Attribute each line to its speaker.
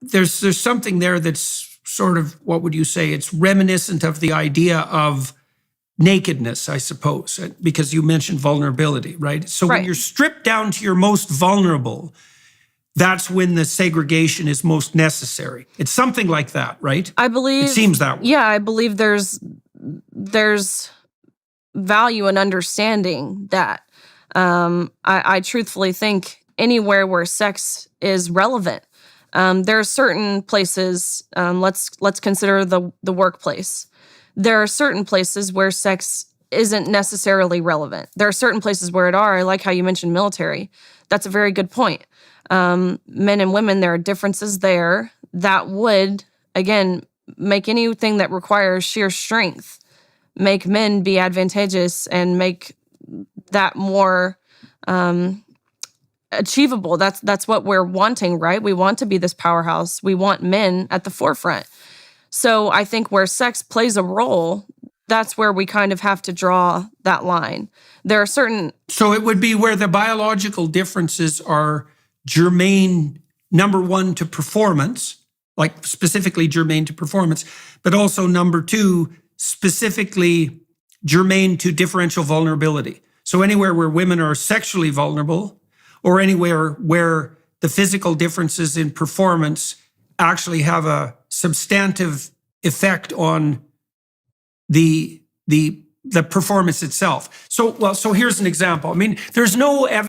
Speaker 1: there's something there that's sort of, what would you say? It's reminiscent of the idea of nakedness, I suppose, because you mentioned vulnerability, right? So when you're stripped down to your most vulnerable, that's when the segregation is most necessary. It's something like that, right?
Speaker 2: I believe...
Speaker 1: It seems that way.
Speaker 2: Yeah, I believe there's value in understanding that. I truthfully think anywhere where sex is relevant, there are certain places, let's consider the workplace. There are certain places where sex isn't necessarily relevant. There are certain places where it are. I like how you mentioned military. That's a very good point. Men and women, there are differences there that would, again, make anything that requires sheer strength, make men be advantageous and make that more achievable. That's what we're wanting, right? We want to be this powerhouse. We want men at the forefront. So I think where sex plays a role, that's where we kind of have to draw that line. There are certain...
Speaker 1: So it would be where the biological differences are germane, number one, to performance, like specifically germane to performance, but also number two, specifically germane to differential vulnerability. So anywhere where women are sexually vulnerable, or anywhere where the physical differences in performance actually have a substantive effect on the performance itself. So here's an example. I mean, there's no evidence